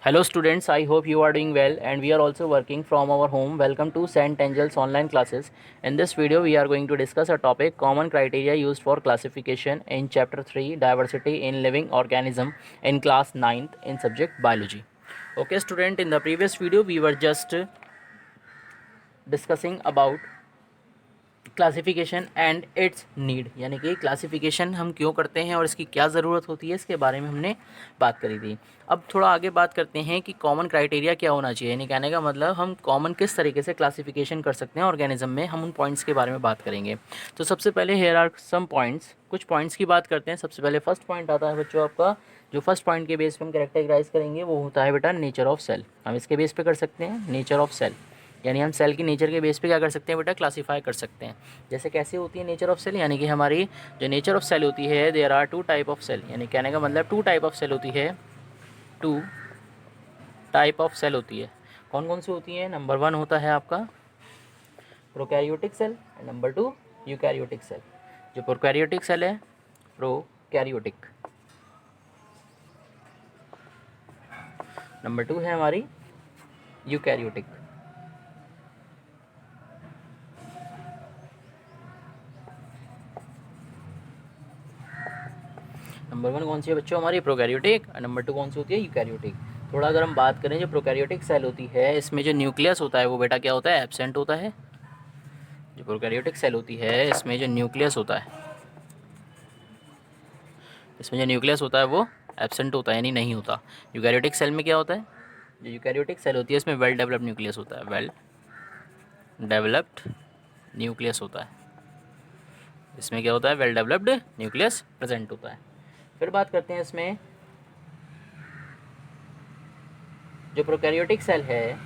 Hello students, I hope you are doing well and we are also working from our home. Welcome to St. Angel's online classes. In this video, we are going to discuss a topic common criteria used for classification in chapter 3 diversity in living organism in class 9th in subject biology. Okay student, in the previous video we were just discussing about classification and it's need, यानी कि classification हम क्यों करते हैं और इसकी क्या ज़रूरत होती है, इसके बारे में हमने बात करी थी। अब थोड़ा आगे बात करते हैं कि कॉमन क्राइटेरिया क्या होना चाहिए, यानी कहने का मतलब हम कॉमन किस तरीके से क्लासिफिकेशन कर सकते हैं ऑर्गेनिज्म में, हम उन पॉइंट्स के बारे में बात करेंगे। तो सबसे पहले हेयर आर सम पॉइंट्स, कुछ पॉइंट्स की बात करते हैं। सबसे पहले फर्स्ट पॉइंट आता है बच्चों आपका, जो फर्स्ट पॉइंट के बेस पर हम कैरेक्टराइज करेंगे वो होता है बेटा नेचर ऑफ सेल। हम इसके बेस पे कर सकते हैं नेचर ऑफ सेल, यानी हम सेल की नेचर के बेस पे क्या कर सकते हैं बेटा, क्लासीफाई कर सकते हैं। जैसे कैसे होती है नेचर ऑफ सेल, यानी कि हमारी जो नेचर ऑफ सेल होती है, there are two type of cell, यानी कहने का मतलब टू टाइप ऑफ सेल होती है, टू टाइप ऑफ सेल होती है। कौन कौन सी होती है? नंबर 1 होता है आपका prokaryotic cell and number 2 eukaryotic cell. जो प्रोकैरियोटिक सेल है, प्रोकैरियोटिक, नंबर 2 है हमारी यूकैरियोटिक। नंबर 1 कौन सी है बच्चों हमारी? प्रोकैरियोटिक। और नंबर 2 कौन सी होती है? यूकैरियोटिक। थोड़ा अगर हम बात करें जो प्रोकैरियोटिक सेल होती है, इसमें जो न्यूक्लियस होता है वो बेटा क्या होता है? एब्सेंट होता है। जो प्रोकैरियोटिक सेल होती है इसमें जो न्यूक्लियस होता है, इसमें जो न्यूक्लियस होता है वो एब्सेंट होता है, यानी नहीं होता। यूकैरियोटिक सेल में क्या होता है? जो यूकैरियोटिक सेल होती है इसमें वेल डेवलप्ड न्यूक्लियस होता है, वेल डेवलप्ड न्यूक्लियस होता है। इसमें क्या होता है? वेल डेवलप्ड न्यूक्लियस प्रेजेंट होता है। फिर बात करते हैं इसमें जो प्रोकैरियोटिक सेल है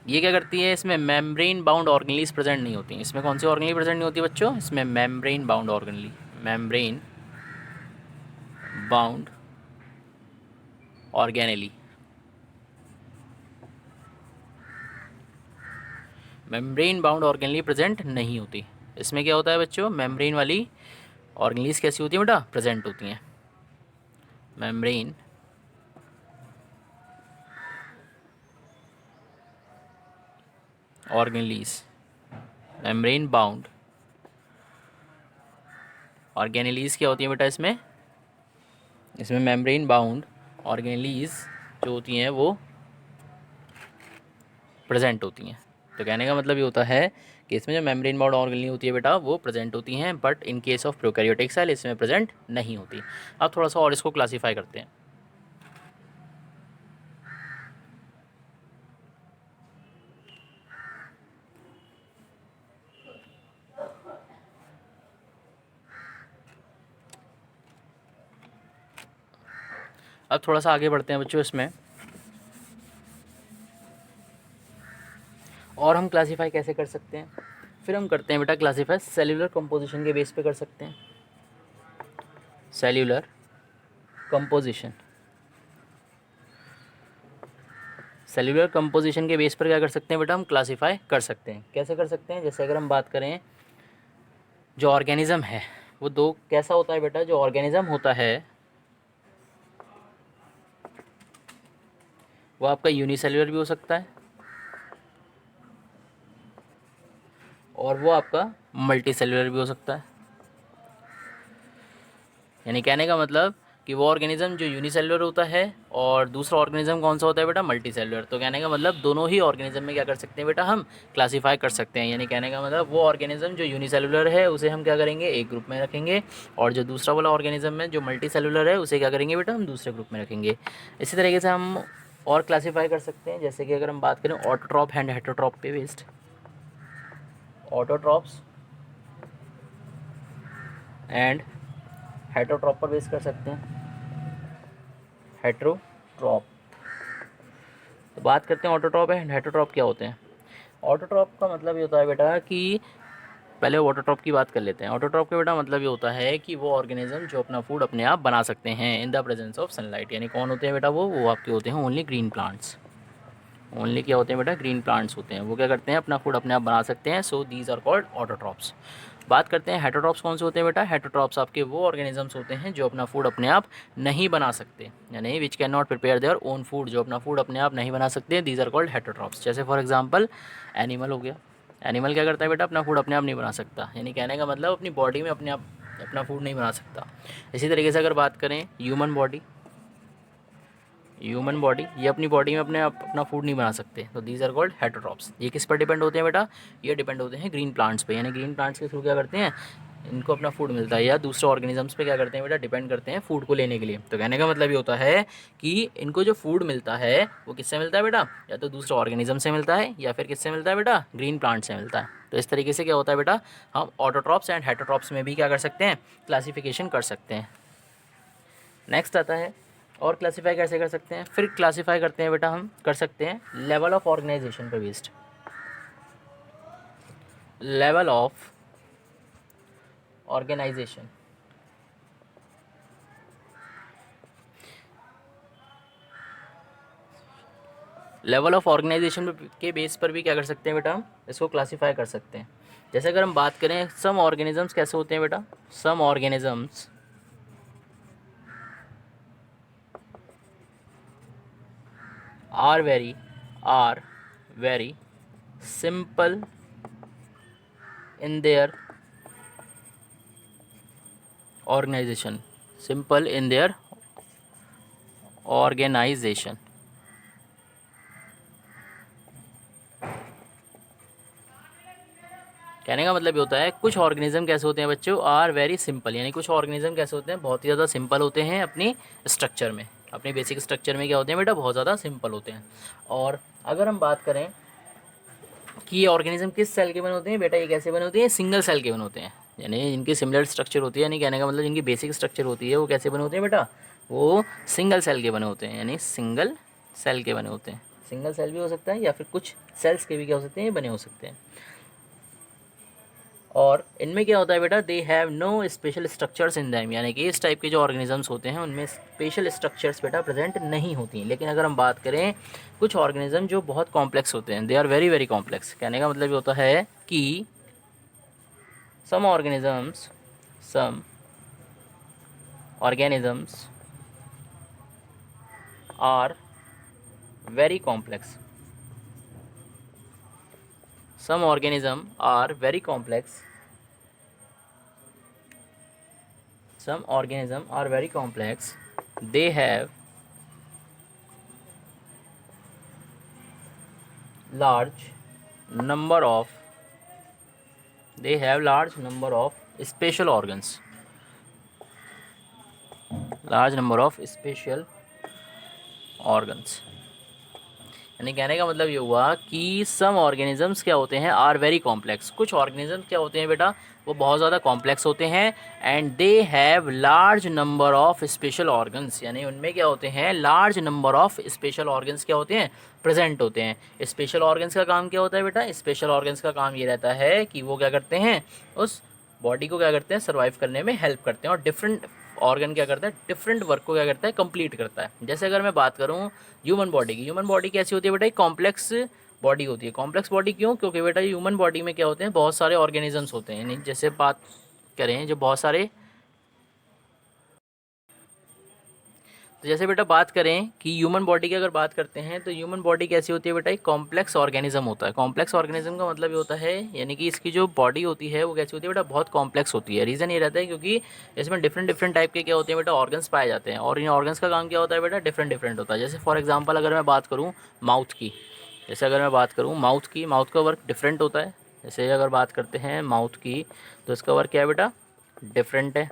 ये क्या करती है, इसमें मेम्ब्रेन बाउंड ऑर्गेनेलीज प्रेजेंट नहीं होती। इसमें कौन सी ऑर्गेनेली प्रेजेंट नहीं होती बच्चों? इसमें membrane bound organelle, membrane bound organelle, membrane bound organelle present नहीं होती। इसमें क्या होता है बच्चों? मेम्ब्रेन वाली ऑर्गेनेलीज कैसी होती है बेटा? प्रेजेंट होती हैं। Membrane organelles, membrane bound organelles क्या होती है बेटा? इसमें मेम्ब्रेन बाउंड ऑर्गेनेलीज जो होती हैं वो प्रेजेंट होती हैं। तो कहने का मतलब ये होता है कि इसमें जो मेम्ब्रेन बाउंड ऑर्गेनेली होती है बेटा वो प्रेजेंट होती हैं, but in case of prokaryotic cell इसमें प्रेजेंट नहीं होती। अब थोड़ा सा और इसको क्लासीफाई करते हैं। अब थोड़ा सा आगे बढ़ते हैं बच्चों इसमें, और हम क्लासीफाई कैसे कर सकते हैं। फिर हम करते हैं बेटा क्लासीफाई सेल्यूलर कंपोजिशन के बेस पे कर सकते हैं। सेल्यूलर कंपोजिशन, सेल्यूलर कंपोजिशन के बेस पर क्या कर सकते हैं बेटा? हम क्लासीफाई कर सकते हैं। कैसे कर सकते हैं? जैसे अगर हम बात करें जो ऑर्गेनिज्म है वो दो कैसा होता है बेटा? जो ऑर्गेनिज्म होता है वो आपका यूनिसेल्युलर भी हो सकता है और वो आपका मल्टी सेल्युलर भी हो सकता है। यानी कहने का मतलब कि वो ऑर्गेनिज्म जो यूनिसेल्युलर होता है और दूसरा ऑर्गेनिज्म कौन सा होता है बेटा? Multi cellular. तो कहने का मतलब दोनों ही ऑर्गेनिज्म में क्या कर सकते हैं बेटा? हम क्लासीफाई कर सकते हैं। यानी कहने का मतलब वो ऑर्गेनिज्म जो यूनिसेल्युलर है उसे हम क्या करेंगे? एक ग्रुप में रखेंगे, और जो दूसरा वाला ऑर्गेनिज्म है जो मल्टी सेल्युलर है उसे क्या करेंगे बेटा? हम दूसरे ग्रुप में रखेंगे। इसी तरीके से हम और क्लासीफाई कर सकते हैं। जैसे कि अगर हम बात करें ऑटोट्रॉप एंड हेटरोट्रॉप पे बेस्ड, ऑटोट्रॉप्स एंड हेटरोट्रॉप पर बेस कर सकते हैं, हेटरोट्रॉप। तो बात करते हैं ऑटोट्रॉप एंड हेटरोट्रॉप क्या होते हैं। ऑटोट्रॉप का मतलब ये होता है बेटा कि पहले ऑटोट्रॉप की बात कर लेते हैं। ऑटोट्रॉप का बेटा मतलब ये होता है कि वो ऑर्गेनिज्म जो अपना फूड अपने आप बना सकते हैं in the presence of sunlight. यानी कौन होते हैं बेटा? वो आपके होते हैं ओनली ग्रीन प्लांट्स। ओनली क्या होते हैं बेटा? ग्रीन प्लांट्स होते हैं। वो क्या करते हैं? अपना फूड अपने आप बना सकते हैं। So these are called autotrophs. बात करते हैं हेटरोट्रॉप्स कौन से होते हैं बेटा। हेटरोट्रॉप्स आपके वो ऑर्गेनिजम्स होते हैं जो अपना फूड अपने आप नहीं बना सकते, यानी which can not prepare their own food, जो अपना फूड अपने आप नहीं बना सकते, दीज आर कॉल्ड हेटरोट्रॉप्स। जैसे फॉर एग्जांपल एनिमल हो गया। एनिमल क्या करता है बेटा, अपना फूड अपने आप नहीं बना सकता, यानी कहने का मतलब अपनी बॉडी में अपने आप अपना फूड नहीं बना सकता। इसी तरीके से अगर बात करें ह्यूमन बॉडी, ह्यूमन बॉडी ये अपनी बॉडी में अपने आप अपना फूड नहीं बना सकते, तो दीज आर कॉल्ड हेटरोट्रॉप्स। ये किस पर डिपेंड होते हैं बेटा, ये डिपेंड होते हैं ग्रीन प्लांट्स पे, यानी ग्रीन प्लांट्स के थ्रू क्या करते हैं, इनको अपना फूड मिलता है, या दूसरे ऑर्गेनिजम्स पे क्या करते हैं बेटा, डिपेंड करते हैं फूड को लेने के लिए। तो कहने का मतलब ये होता है कि इनको जो फूड मिलता है वो किससे मिलता है बेटा, या तो दूसरे ऑर्गेनिज्म से मिलता है या फिर किससे मिलता है बेटा, ग्रीन प्लांट से मिलता है। तो इस तरीके से क्या होता है बेटा, हम ऑटोट्रॉप्स एंड हेटरोट्रॉप्स में भी क्या कर सकते हैं, क्लासिफिकेशन कर सकते हैं। नेक्स्ट आता है और क्लासीफाई कैसे कर सकते हैं, फिर क्लासीफाई करते हैं बेटा हम कर सकते हैं लेवल ऑफ ऑर्गेनाइजेशन पे based. Level of organisation, level of organisation के बेस पर भी क्या कर सकते हैं बेटा, हम इसको क्लासीफाई कर सकते हैं। जैसे अगर हम बात करें सम ऑर्गेनिजम्स कैसे होते हैं बेटा, some organisms are very simple in their organisation, simple in their organisation. कहने का मतलब ये होता है कुछ ऑर्गेनिज्म कैसे होते हैं बच्चों, आर वेरी सिंपल, यानी कुछ ऑर्गेनिज्म कैसे होते हैं, बहुत ही ज़्यादा सिंपल होते हैं अपनी स्ट्रक्चर में, अपनी बेसिक स्ट्रक्चर में क्या होते हैं बेटा, बहुत ज़्यादा सिंपल होते हैं। और अगर हम बात करें कि ये ऑर्गेनिज्म किस सेल के बने होते हैं बेटा, ये कैसे बने होते हैं, सिंगल सेल के बने होते हैं, यानी इनकी सिमिलर स्ट्रक्चर होती है, यानी कहने का मतलब जिनकी बेसिक स्ट्रक्चर होती है वो कैसे बने होते हैं बेटा, वो सिंगल सेल के बने होते हैं, यानी सिंगल सेल के बने होते हैं। सिंगल सेल भी हो सकता है या फिर कुछ सेल्स के भी क्या हो सकते हैं, बने हो सकते हैं। और इनमें क्या होता है बेटा, they have no special structures in them, यानी कि इस टाइप के जो ऑर्गेनिजम्स होते हैं उनमें स्पेशल स्ट्रक्चर्स बेटा प्रेजेंट नहीं होती हैं। लेकिन अगर हम बात करें कुछ ऑर्गेनिज्म जो बहुत कॉम्प्लेक्स होते हैं, they are very very complex, कहने का मतलब ये होता है कि some organisms are very complex, some organism are very complex, some organism are very complex, they have large number of special organs, large number of special organs। यानी कहने का मतलब ये हुआ कि सम ऑर्गेनिजम्स क्या होते हैं, आर वेरी कॉम्प्लेक्स, कुछ ऑर्गेनिजम्स क्या होते हैं बेटा, वो बहुत ज़्यादा कॉम्प्लेक्स होते हैं, and they have large number of special organs, यानी उनमें क्या होते हैं, large number of special organs क्या होते हैं, प्रेजेंट होते हैं। स्पेशल ऑर्गन्स का काम क्या होता है बेटा, स्पेशल ऑर्गन्स का काम ये रहता है कि वो क्या करते हैं, उस बॉडी को क्या करते हैं, सर्वाइव करने में हेल्प करते हैं, और डिफरेंट ऑर्गन क्या करता है, डिफरेंट वर्क को क्या करता है, कंप्लीट करता है। जैसे अगर मैं बात करूँ ह्यूमन बॉडी की, ह्यूमन बॉडी कैसी होती है बेटा, एक कॉम्प्लेक्स बॉडी होती है। कॉम्प्लेक्स बॉडी क्यों, क्योंकि बेटा ह्यूमन बॉडी में क्या होते हैं, बहुत सारे ऑर्गेनिजम्स होते हैं, यानी जैसे बात करें जो बहुत सारे, तो जैसे बेटा बात करें कि ह्यूमन बॉडी की अगर बात करते हैं तो ह्यूमन बॉडी कैसी होती है बेटा, एक कॉम्प्लेक्स ऑर्गेनिज्म होता है। कॉम्प्लेक्स ऑर्गेनिज्म का मतलब ये होता है यानी कि इसकी जो बॉडी होती है वो कैसी होती है बेटा, बहुत कॉम्प्लेक्स होती है। रीज़न ये रहता है क्योंकि इसमें डिफरेंट डिफरेंट टाइप के क्या होते हैं बेटा, ऑर्गन्स पाए जाते हैं, और इन ऑर्गन्स का काम क्या होता है बेटा, डिफरेंट डिफरेंट होता है। जैसे फॉर एग्जाम्पल अगर मैं बात करूँ माउथ की, जैसे अगर मैं बात करूँ माउथ की, माउथ का वर्क डिफरेंट होता है। जैसे अगर बात करते हैं माउथ की तो इसका वर्क क्या है बेटा, डिफरेंट है।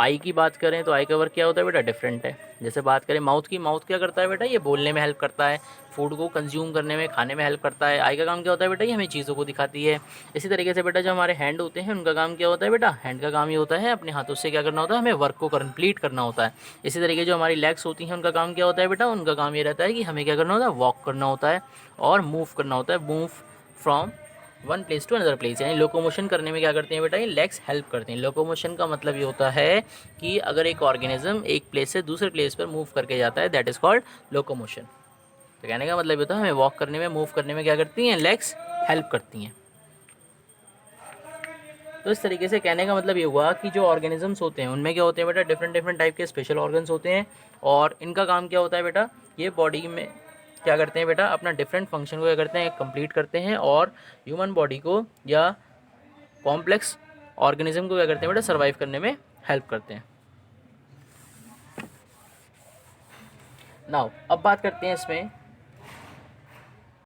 आई की बात करें तो आई का वर्क क्या होता है बेटा, डिफरेंट है। जैसे बात करें माउथ की, माउथ क्या करता है बेटा, ये बोलने में हेल्प करता है, फूड को कंज्यूम करने में, खाने में हेल्प करता है। आई का काम क्या होता है बेटा, ये हमें चीज़ों को दिखाती है। इसी तरीके से बेटा जो हमारे हैंड होते हैं उनका काम क्या होता है बेटा, हैंड का काम ये होता है अपने हाथों से क्या करना होता है, हमें वर्क को कंप्लीट करना होता है। इसी तरीके जो हमारी लेग्स होती हैं उनका काम क्या होता है बेटा, उनका काम ये रहता है कि हमें क्या करना होता है, वॉक करना होता है और मूव करना होता है, move from one place to another place, यानी लोकोमोशन करने में क्या करते हैं बेटा, ये लेग्स हेल्प करते हैं। लोकोमोशन का मतलब ये होता है कि अगर एक ऑर्गेनिज्म एक प्लेस से दूसरे प्लेस पर मूव करके जाता है, दैट इज़ कॉल्ड लोकोमोशन। तो कहने का मतलब ये होता है हमें वॉक करने में, मूव करने में क्या करती हैं, लेग्स हेल्प करती हैं। तो इस तरीके से कहने का मतलब ये हुआ कि जो ऑर्गेनिजम्स होते हैं उनमें क्या होते हैं बेटा, डिफरेंट डिफरेंट टाइप के स्पेशल ऑर्गन्स होते हैं, और इनका काम क्या होता है बेटा, ये बॉडी में क्या करते हैं बेटा, अपना डिफरेंट फंक्शन को क्या करते हैं, कंप्लीट करते हैं, और ह्यूमन बॉडी को या कॉम्प्लेक्स ऑर्गेनिज्म को क्या करते हैं बेटा, सर्वाइव करने में हेल्प करते हैं। नाउ अब बात करते हैं इसमें